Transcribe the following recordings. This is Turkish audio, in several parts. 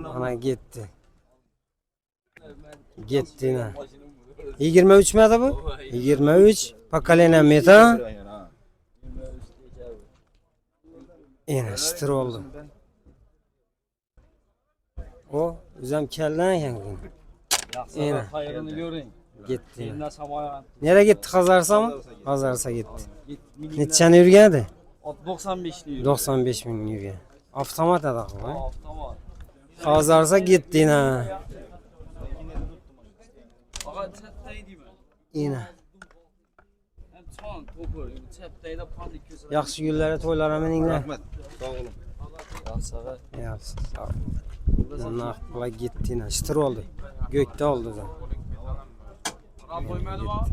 Ana gitti. Gitti ne? 23 mi adı bu? 23. Pakalena meta. Yine çıtır oldu. O üzem kellen yani. Yine. Hayrını görün. Gitti. Eline samaya. Nereye gitti Hazarsa mı? Hazarsa gitti. Neçəni yürgədi? 95 lira. 95 min yürgə. Avtomat adağı var. Avtomat. Hazarsa gitti yine. Fakat çəpdəydi mi? Yine. Hem çan, topu, çəpdəydə pan 200 lira. Yaxşı günlərə, toylara mininglər. Rahmet. Sağ olun. Yaxşı. Yaxşı, sağ ol. Bunlar bula gitti yine. Çıtır oldu. Gökte oldu da. Rab koymadı mı?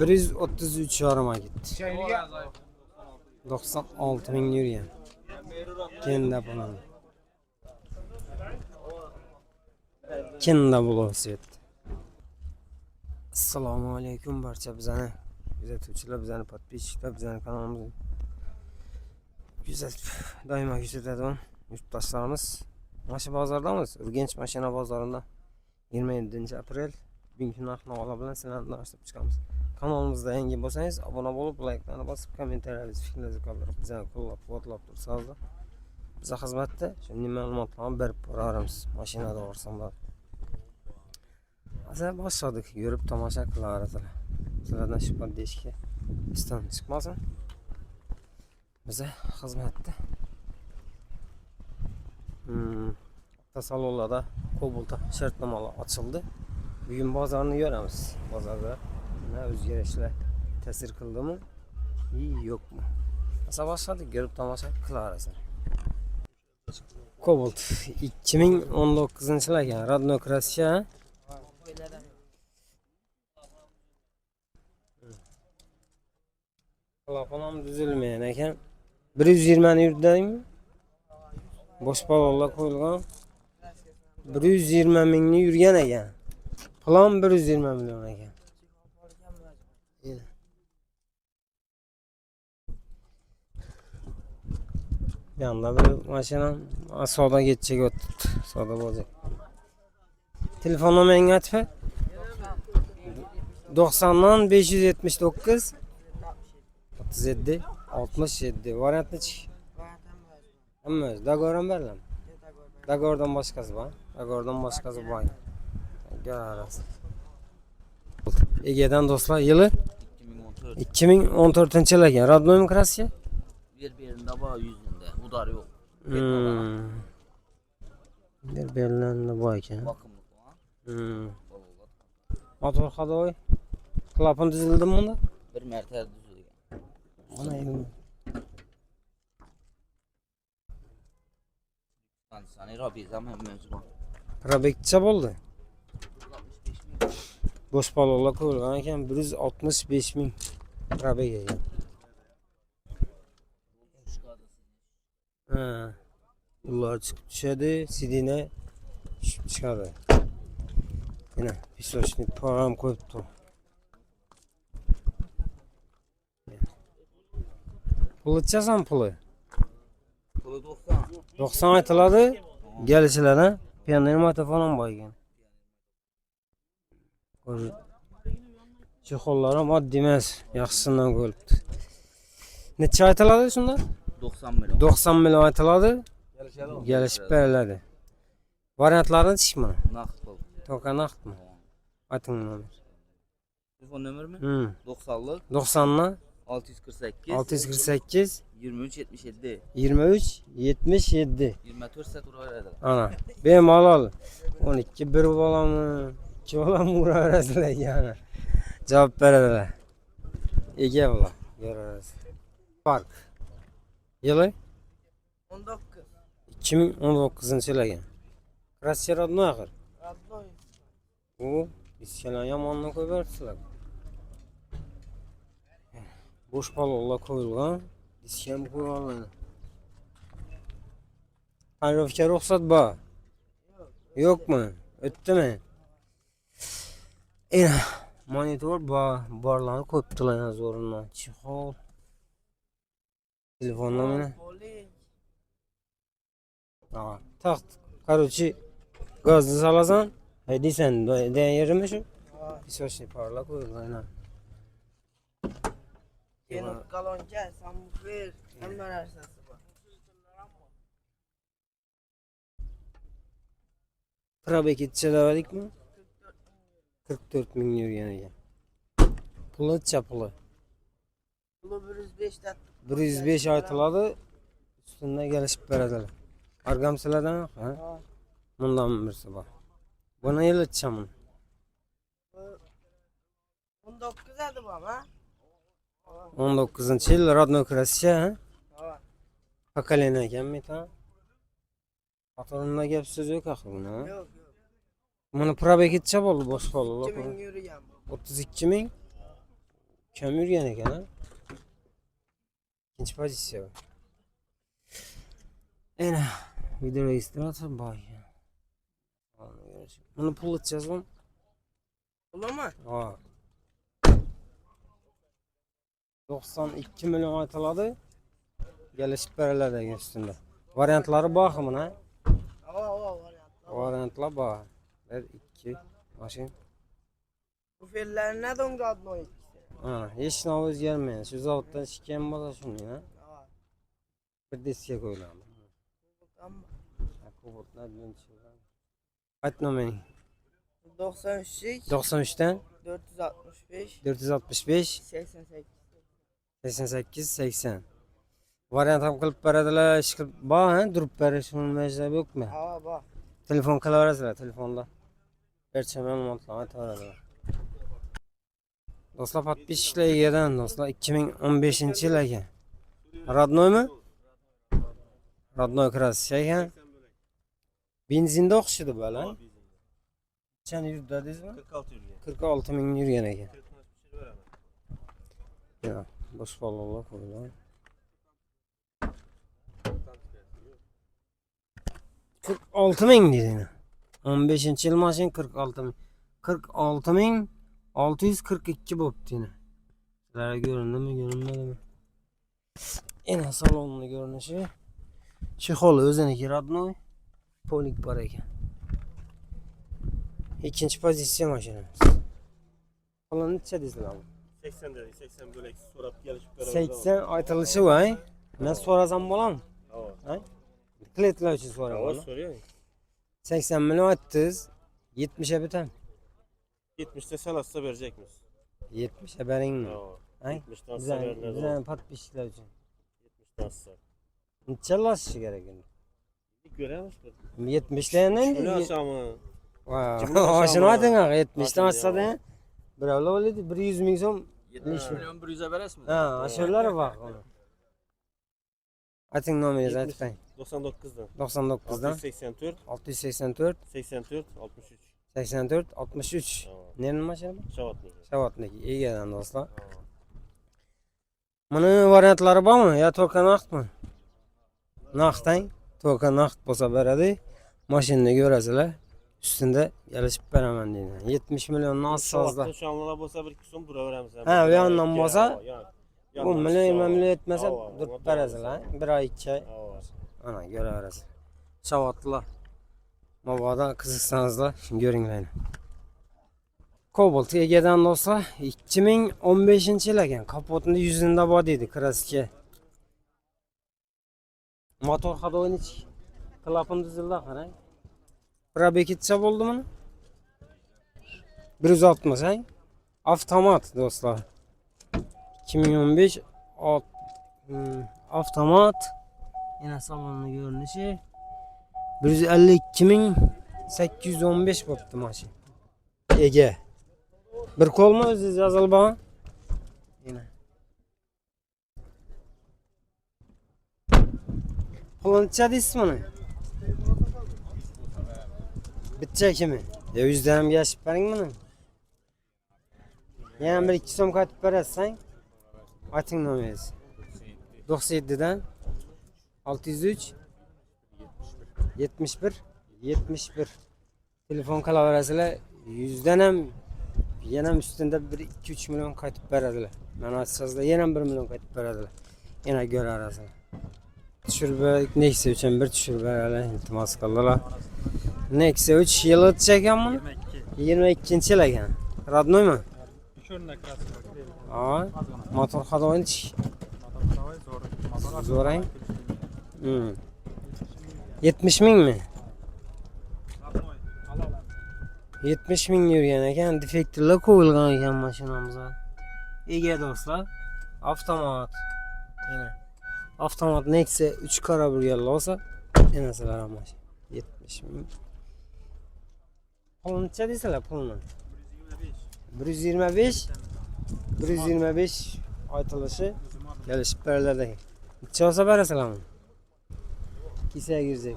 133 yarıma gitti. 96 min yürüyen. Kendi bunun. Kendi bulası etti. Assalamu alaikum barcha bizani kuzatuvchilar, bizani podpisчиктар, bizani kanalimizni doimo kuzatadigan yurtdoshlarimiz. Mana bozordamiz. Urganch mashina bozorida 27-aprel bugungi narx-navolar bilan sizlarni tanishtirib chiqamiz. Kanalimizda yangi bo'lsangiz, obuna bo'lib, like'larni bosib, kommentariyalarni, fikrlaringizni qoldirib, bizani qo'llab-quvvatlab tursangiz, biza xizmatda shunday ma'lumotlarni berib boramiz. Mashina to'g'risida. Hozir boshladik, yurib tomosha qilardilar. Sizlardan shu poddeshga iston chiqmasin. Biza xizmatda. Salonlarda Kobolt'a shartnomalar açıldı. Bugün bozorni göramiz. Bozorda ne o'zgarishlar ta'sir qildimi? Yok mu? Mesela başladık, görüp tomosha qilarsiz. Kobolt 2019-yil ekan, Radno Krasya. Telefonum düzülmeyen ekan. 120 ni yurdaymi? Boş balonlar qo'yilgan. 120 mingni yurgan ekan. Plan 120 milyon ekan. Yanında bir mashina soda geçecek o'tibdi. Soda bo'lacak. Telefon nomeringni aytib. 90 dan 579 37 67 variantni chiq. Hamma dogoran berlam. Dagordan boshqasi bor. Dagordan boshqasi bor. Görarsiz. Ege'dan do'stlar, yili 2014-yil ekan. Radnoy Krasya. Bir-birinde var yüzünde. Udar yok. Bir-birlerinde bor ekan. Bakımlık var. Motor hadoy. Klapan düzüldü mü bunda? Bir mertebe düzülüyor. Ana elim. Sani Rabizam hem mevzu. Rabekçe oldu. Boş balonlar koyulgan ekan 165 ming Rabek ekan. Ha. Bunlar çıkıp düşedi, sidine çıkadı. Yine pisloçni program koyuptu. Pul içeceksen pulu. Pulu 90. 90 aytıladı. Gelişilerine piyanirmata falan baygen. Çikollara maddi emas, yaxşısından koyuluptu. Neçə aytıladı şunlar? 90 milyon. 90 milyon aytıladı. Gelişip verildi. Variantlarını çıkma. Nakit oldu. Toka nakt mı? Atın numara. Telefon nömrü mü? 90'lık 90'la 648 648 23 77 23 77. 24 saat uğraydı. Ana. Benim al. 12 bir bala mı? 2 bala mı uğrayırlar yani. Cevap verirler. Ege bala. Görürüz. Park. Yılı? 19. 2019-yil ekan. Krasya Radnoy axir. Radnoy. O iskana yamondan qo'yib beribsizlar. Boş balonlar qo'yilgan. Diskam qo'yilgan. Tayyorga ruxsat bor. Yo'qmi? O'tdimi? Monitor borlarni qo'yibdilar o'rnidan. Chixol Telefon nomeri. Polis. Aa, taxt. Короче, gazni salasan, deysan, degan yerimi shu? Ha. Pisyochniy parla qo'yilgan, aynan. Keyin kaloncha, sambufer, hamma narsasi bor. Probekitcha davadikmi? 44 ming yurgan ekan. Puli puli. Puli 105 ta. 105 aytiladi. Üstünde gelişip beradilar. Argamsilardan ha? Ha. Bundan birisi bor. Buni yilitcham uni. 19 edi bu ama. 19-yil родной krasicha, ha? Ha. Pokoleniya ekanmi ta? Motorunda gap so'z yo'q axir buni, ha? Yo'q, yo'q. Buni probekitcha bo'ldi, boshqa bo'ldi. 2000 yurgan bu. 32 ming. Kam yurgan ekan, ha? İkinci pozitsiya. Ena, video registrator bor. Buni pul o'tkazdim. Pulimi? Ha. 92 milyon aytiladi. Gelişib beriladi degan üstünde. Variantlari bormi buni? Ha, variant. Variantlar bor. 1 2 mashin. Bu fillerine ne dongadın o ikisi? Ha, hech narsa o'zgarmaydi. Shu zavoddan chiqqan bo'lsa shunday, ha? Ha. Bir diskga qo'yiladi. Tamam. Kubotlar bilan chiqadi. Ayt nomering. 93 93 dan 465 465 88. 88 80. Variant ham qilib beradilar, ish qilib bor, ha? Durib berish majbur yo'qmi? Ha bak. Telefon qilaverasizlar, telefonda. Barcha ma'lumotlarni aytaveradilar. Do'stlar, подписчиклariga do'stlar 2015-yil ekan. Роднойmi? Родной krasicha ekan. Benzinda o'xshaydi bala. Qancha yurdi dedingizmi? 46 yurgan. 46 ming yurgan ekan. 40 ming beraman. Ya, bosh bolalar qo'ydilar. 46 ming dedi. 15-yil mashin 46 ming. 46 ming 642 bo'pti yine. Sizlarga ko'rindimi, ko'rinmadimi? Ena salonning ko'rinishi. Chexol o'ziniki родной. Polik bor ekan. İkinci pozitsiya mashinamiz. Falan necha deysizlar? 80 dedik, 80 bo'lak so'rab kelishib beraman. 80 aytilishi voy. Men so'rasam bo'ladimi? Ha. Kletlar uchun Ha, so'rayman. so'rayman. 80 milyon aytdingiz. 70'e bitem. 70'te salatsa verecekmiz. 70'e beringmi? Ha. Ha? 70'ten Güzel, verirler. güzel podpishchilar uchun. 70'ten assa. Necha lashishi kerak endi? Göremiz mi? 70'dan Şunu endi. aşamı. Kimin Oshini aşamı? ayting, 70'dan Aşın achsada. ya. Birovlar o'yladi 100 ming so'm. 70 milyon 100'e veresiniz. Ha, ashulari bor. Ayting nomeringizni 70. ayting. 99'dan. 99'dan 684, 684 84, 63. 84 63. Ha. Nerenin mashina bu? Şavatniki. Savatniki. Egadan do'stlar. Ha. Buni variantlari bormi? Yo to'ka naqdmi? Naqdang. To'ka naqd bo'lsa beradi. Mashinani ko'rasizlar. Üstünde gelişip beraman deydi. 70 milyondan az sazda. Şavatlı şu anlara bolsa bir kısım bura veremiz. Ha, bu yandan bolsa, Bu yandan milyon aşağı. milyon etmese Hava, durup hava berasizlar. Bir ay 2 ay. Ha, var. Ana göreverasiz. Savatlılar. Mabada kızıksanızlar görünleyin. Cobalt Ege'den dostlar 2015-yil ekan. Kapotunda yüzünde bor deydi kraska. Motor hadoynik. Klapın dizildi qarang. Probekitcha bo'ldi buni. 160 ha? Avtomat do'stlar. 2015 avtomat. Yine salonning ko'rinishi 152.815 bo'pti mashin. Ega. Bir qo'lmi o'zingiz yozilib bor? Yine. Quluncha deysiz buni? Bitcha kimi? Ya 100 dan gashib bering buni. Yana bir 2 so'm qaytib berasizsan. Ayting nomeringiz. 97 dan 603 71 71 telefon qilaverasizlar. 100 dan ham yana üstünde bir 2-3 milyon qaytib beradilar. Mana aytsazlar yana 1 milyon qaytib beradilar. Yine görərsiniz. Düşürüb Nexia üçün bir düşürüb hələ iltimas qıldılar. Nexia 3 yıl çəkən bunu? 22-ci il ekan. Radnoy mu? Aa, motor xadoyni zo'rang. 70 ming mi? 70 ming yurgan ekan, defektorlar qo'yilgan ekan mashinamizga. Ega do'stlar, avtomat. Yana avtomat Nexia 3 qora burganlar olsa, yana sizlar ham mashina 70 ming. Pul necha deysizlar pulni? 125. 125 aytilishi kelishib beriladi. Necha olsa berasizlarmi? Kisaga girecek.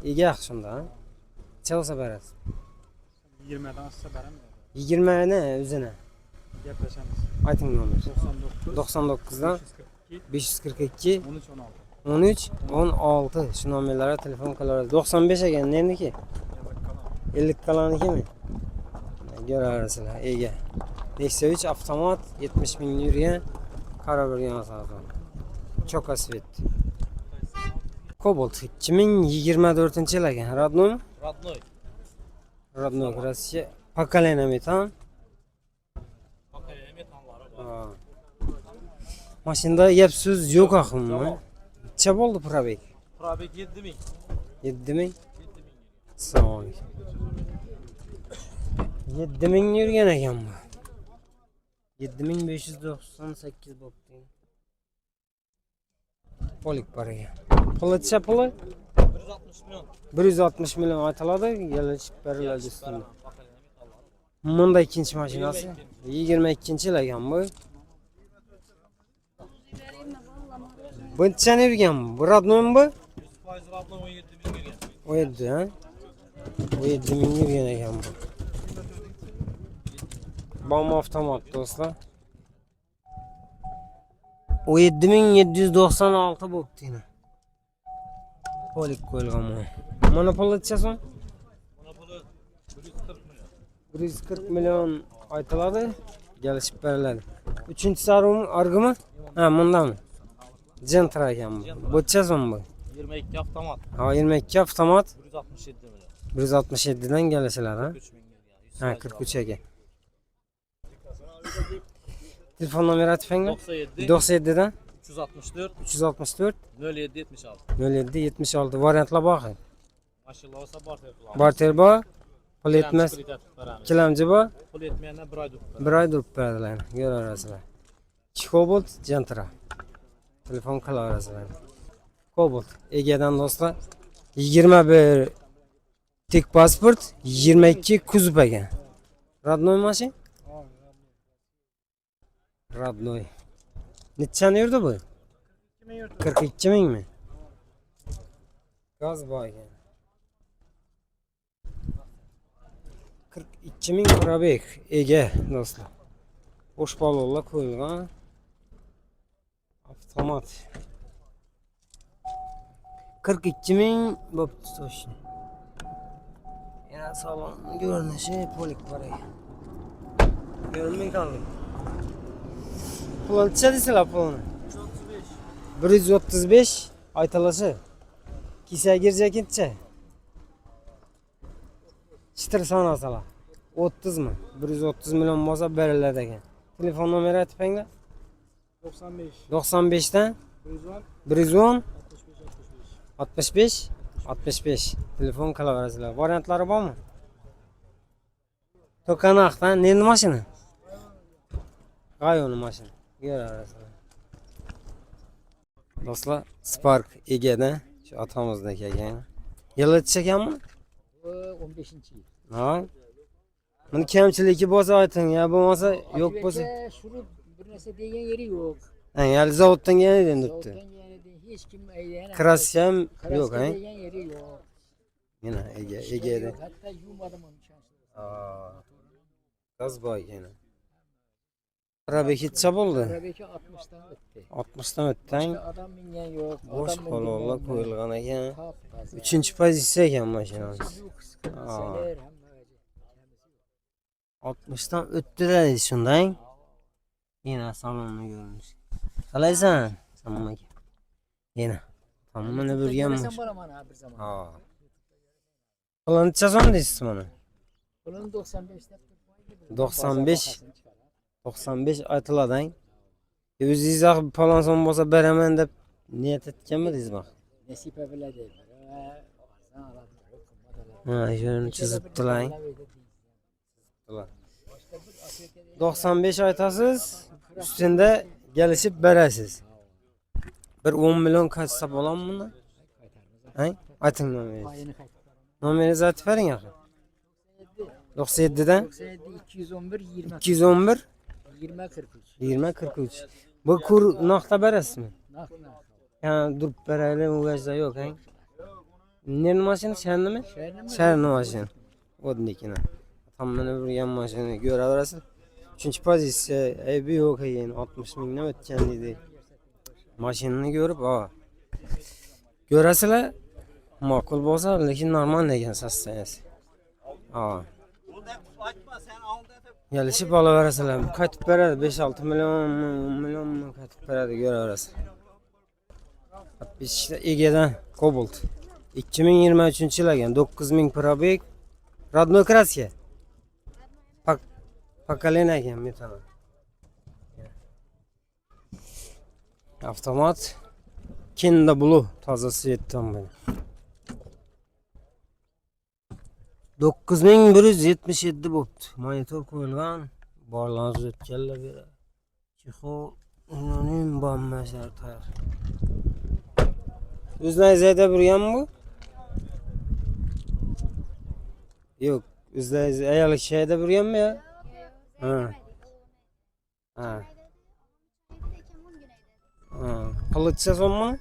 Ega yaxshi shunda, ha? Necha olsa berasiz? 20'dan aşağı verem mi? 20 ne üzerine? Yaklaşamaz. Ayting nomer. 99 99'dan 542 13 16. 13 16 şu nomerlere telefon kılarız. 95 ekan nendiki? 50 kalaniki mi? Görərsizlər. Ega. Nexia 3 avtomat 70 bin yürüyen kara bir yana sağdan. Çok asvet. Cobalt 2024 yıl ekan. Radnoy mu? Radnoy. Родной Россия. Поколение метан. Bakalım metanları var. Maşında yapsız yok axımı. Neçə oldu probek? Probek 7000. 7000. Sağ ol. 7000 yürüyen ekan bu. 7598 boptu. Polik paraya. Pulu neçə pulu? 160 milyon. 160 milyon aytıladı, gelişip verildi üstünde. Bunda ikinci maşinası. 22. yıl ekan bu. Bu neçə yürüyen bu? Bu Radnoy mu bu? 100% Radnoy 17 bin milyon. 17 ha? 17 bin yürüyen ekan bu. Bam avtomat dostlar. 17.796 boptu yine. Polik koyulgan bu. Monopol edeceğiz Monopolu 140 milyon. 140 milyon aytıladı. Gelişip verildi. Üçüncü sarımın argı mı? Ha bunda mı? Gentra ekan bu. Bu edeceğiz bu? 22 avtomat. Ha 22 avtomat. 167 milyon. 167'den gelişiler ha. 43 milyon yani. Ha 43 ekan. Telefon numara atfengi? 97 97'den 364 364 07 76. 07 76 variantla bakın. Maşallah olsa barter kullanır. Barter ba, pul etmez. Kilamcı ba, Pul etmeyene bir ay tutup. bir ay durup verdiler. Görərsizlər. Cobalt Gentra. Telefon kılarsızlar. Cobalt. Ege'den dostlar. 21 tek pasport, 22 kuzup ekan. Radnoy maşin? Radnoy. Neçəni yurdu bu? 42 ming mi? Gaz bağ ekan. 42 ming probek Ege dostlar. Boş balonlar koyulgan. Avtomat. 42 ming boptu to'shni. Yana salon görünüşü polik paraya. Görünmey kaldı. Pulun neçə deysizlər pulunu? 135 aytılışı. Kisəyə girecek neçə? Çıtır sanasalar. 30 mu? 130 milyon olsa verirlər ekan. Telefon nomeri atpenglar. 95 95'ten 110 110 65 65 telefon kalaverasizlar. Variantları var mı? Tokanak'tan neyin maşını? Gayonun maşını. Görərsizlər. Dostlar, Spark Ege'den şu atamızdaki ekan. Yılı çeken mi? 15. yıl. Ha? Bunu kemçiliki bolsa aytın ya, bo'lmasa yo'q bo'lsa. Şunu bir narsa degan yeri yo'q. Yani zavoddan geldi tuttu. Zavoddan yanida hech kim aytgan. Krasyam yok ha. degan yeri yo'q. Yine Ege'de. Hatta yumadim onu şanslı. Aa. Gaz boy yine. Probeki çap oldu. Arabaki 60'dan öttü. 60'dan ötten Başka adam mingen yok. boş adam kolonlar koyulgan ekan. Taptaze. 3. pozitsiya ekan mashinamiz. Lüks kimseler hamma 60'dan öttü dedi şundan. Yine salonunu görmüş. Qalaysan? Tamam. Yine. Tamam ne bir yanmış. Sen bana bana bir zaman. Ha. Ulan çazan değilsin bana. Bunun 95'te 95 95 aytıladan. Öz izah falan son bolsa beramen dep niyet etkenmiz bak. Nesibe bile değil. Bazen alalım. Ha, şunu çiziptiler. 95 aytasız, üstünde gelişip beresiz. Bir 10 milyon kaçsa bolan mı bunda? He? Aytın nomeri. Payını kaç. Nomeri zaten verin ya. 97'den 97 211 20 211 20 43. 20 43. Bu kur nokta beres mi? Nak. Yani durup bereyle uğraşta yok he. Nerenin maşını şehirli mi? Şehirli Şehirli maşını. O dindekine. Tam bana bir yan maşını görebilirsin. Üçüncü pozisiya evi yok yani 60 bin ötkendiydi. Maşinini görüp ha. Görəsilə makul bolsa lekin normal negen satsayız. Ha. Gelişip alıverəsilər. Katıp beredi 5-6 milyon 10 milyon mu katıp beredi göreverəsiz. Biz işte Ege'den Cobalt. 2023 yıla gen 9000 probek. Radno Krasya. Pakalena gen bir tane. Avtomat. Kinda Blue tazası yettim ben. 9177 boptu. Monitor koyulgan. Bağlantı ötkerler bir. Çiko inonim bambaşlar tayar. Üzne zeyde buryan bu? Yok. Üzne ayalı şeyde buryan mı ya? Ha. Ha. Ha. Kılıçsa son mu?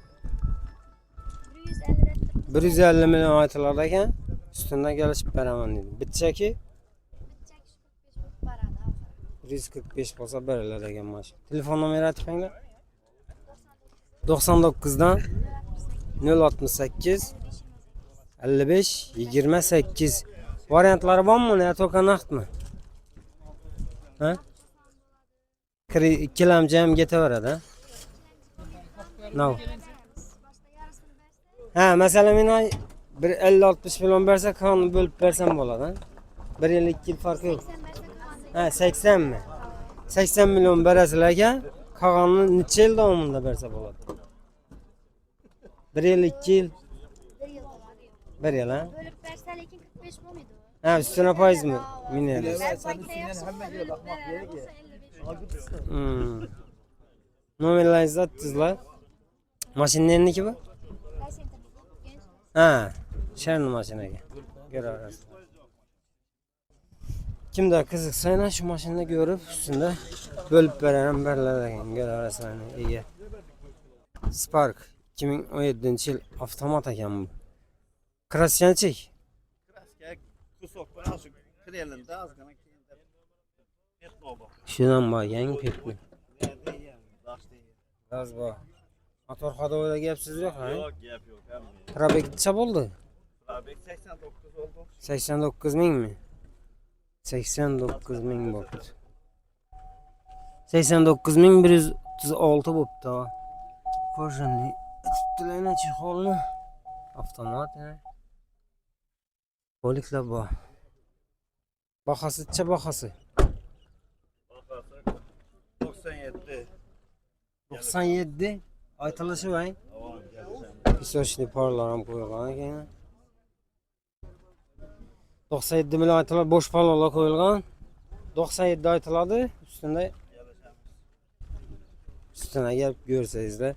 150 milyon aytılardayken üstünden gelişip beraman dedim. Bitecek 145 olsa bereler egen maç. Telefon numara atmayın. 99'dan 068 55 28 varyantları var mı ne tokanakt mı? Ha? Kilamcam gete da. No. Ha mesela men bir 50-60 milyon verse kanunu bölüp versem болады ha? 1 yıl 2 yıl farkı yok. Ha 80 mi? 80 milyon veresilerken kanunu neçe yıl davamında verse болады? 1 yıl 2 yıl 1 yıl ha? Bölüp verse lekin 45 bu muydu? Ha üstüne faiz mi? Mineriz. Nominalize attızlar. Maşinlerin ki bu? Ha, şehrin maşinine göre arası. Kim de kızık sayına şu maşinini görüp üstünde bölüp veren berlerden göre arası iyi. Spark 2017 yıl avtomat eken bu. Krasyan çek. Şuradan bak yeni pekli. Gaz bak. Motor kadavada gepsiz yok ha? Yok gap yok hem. Trabek çap oldu. Trabek 89 oldu. 89 bin mi? 89 bin boptu. 89 bin 136 boptu. Koşun. Tuttulayına çıkolunu. Avtomat ya. Polikla bu. Bakası çe bakası. Bakarsak 97. 97. Aytalışı var. Tamam geleceğim. Pisoşni parlaram koyulgan ekan. 97 milyon aytılar boş parlalar koyulgan. 97 aytıladı. Üstüne gelip görseyizler.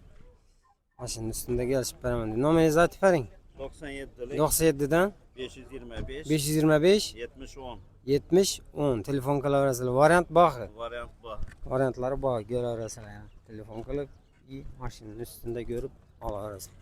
Maşının üstünde gelişip beramen. Nomeri zaten verin. 97'lik 97'den 525 525 70 10 70 10 telefon kılaverasılar. Variant bakı. variant bu. Variantları bak göreverasılar ya. Telefon kılıp iyi maşının üstünde görüp alaverasılar.